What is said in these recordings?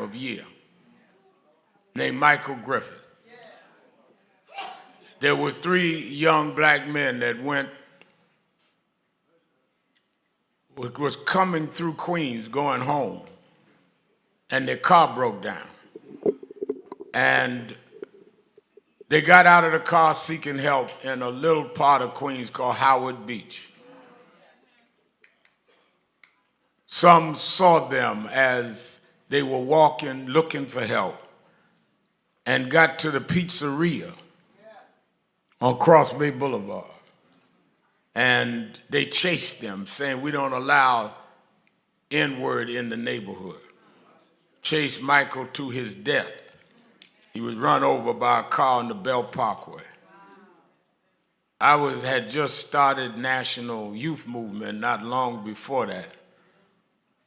of year, named Michael Griffith. There were 3 young black men that was coming through Queens going home, and their car broke down. And they got out of the car seeking help in a little part of Queens called Howard Beach. Some saw them as they were walking, looking for help, and got to the pizzeria on Cross Bay Boulevard. And they chased them, saying, "We don't allow N-word in the neighborhood." Chased Michael to his death. He was run over by a car on the Belt Parkway. I had just started National Youth Movement not long before that.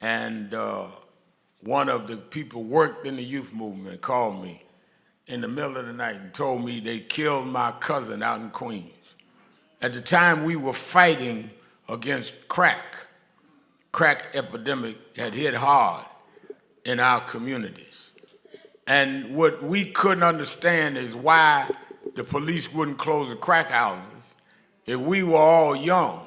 And one of the people worked in the youth movement called me in the middle of the night and told me they killed my cousin out in Queens. At the time, we were fighting against crack. Crack epidemic had hit hard in our communities. And what we couldn't understand is why the police wouldn't close the crack houses. If we were all young,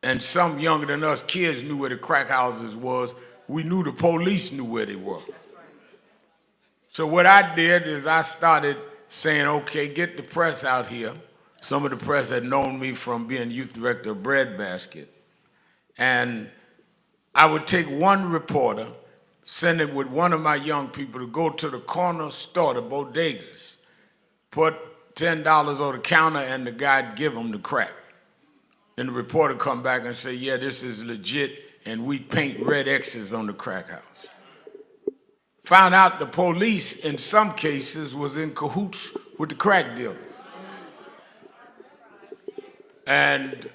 and some younger than us kids knew where the crack houses was, we knew the police knew where they were. So what I did is I started saying, okay, get the press out here. Some of the press had known me from being youth director of Breadbasket. And I would take one reporter, send it with one of my young people to go to the corner store, the bodegas, put $10 on the counter, and the guy'd give them the crack. Then the reporter come back and say, yeah, this is legit, and we paint red X's on the crack house. Found out the police, in some cases, was in cahoots with the crack dealers. And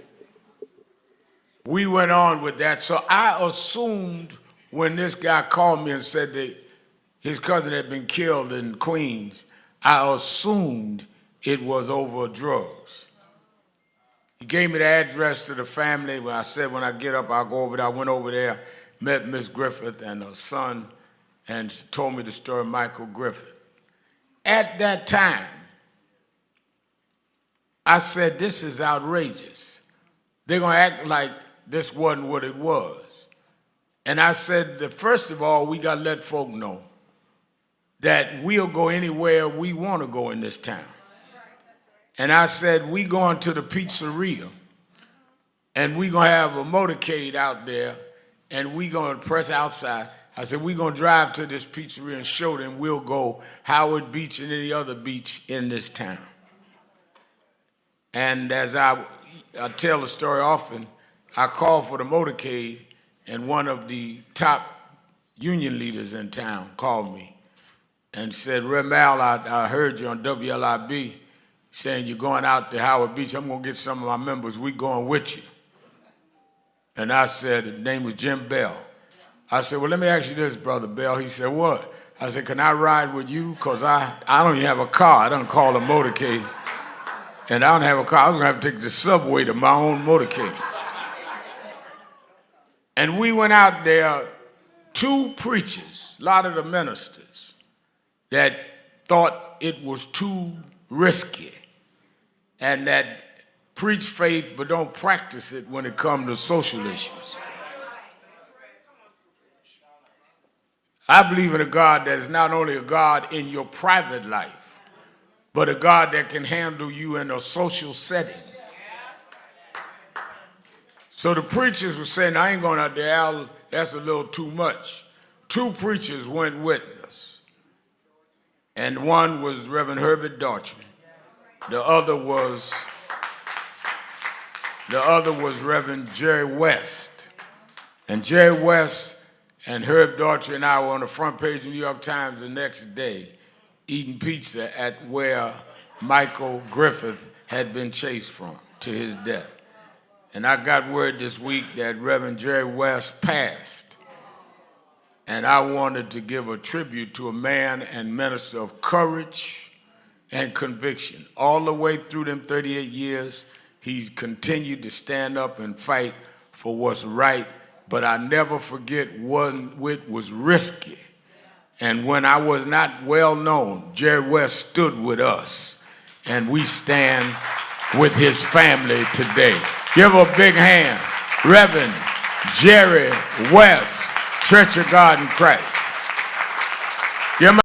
we went on with that. So I assumed when this guy called me and said that his cousin had been killed in Queens, I assumed it was over drugs. He gave me the address to the family. When I said, when I get up, I'll go over there. I went over there, met Miss Griffith and her son, and she told me the story of Michael Griffith. At that time, I said, this is outrageous. They're going to act like this wasn't what it was. And I said that first of all, we got to let folk know that we'll go anywhere we want to go in this town. And I said, we going to the pizzeria, and we going to have a motorcade out there, and we going to press outside. I said, we going to drive to this pizzeria and show them we'll go Howard Beach and any other beach in this town. And as I tell the story often, I called for the motorcade, and one of the top union leaders in town called me and said, Remal, I heard you on WLIB saying you're going out to Howard Beach. I'm going to get some of my members. We going with you. And I said, his name was Jim Bell. I said, well, let me ask you this, Brother Bell. He said, what? I said, can I ride with you? Because I don't even have a car. I don't call a motorcade. And I don't have a car. I was going to have to take the subway to my own motorcade. And we went out there, 2 preachers, a lot of the ministers, that thought it was too risky and that preach faith but don't practice it when it comes to social issues. I believe in a God that is not only a God in your private life, but a God that can handle you in a social setting. So the preachers were saying, I ain't going out there, Al, that's a little too much. 2 preachers went with us. And one was Reverend Herbert Daughtry. The other was Reverend Jerry West. And Jerry West and Herb Daughtry and I were on the front page of the New York Times the next day eating pizza at where Michael Griffith had been chased from to his death. And I got word this week that Reverend Jerry West passed. And I wanted to give a tribute to a man and minister of courage and conviction. All the way through them 38 years, he's continued to stand up and fight for what's right. But I never forget what was risky And when I was not well known, Jerry West stood with us, and we stand with his family today. Give a big hand, Reverend Jerry West, Church of God in Christ. Give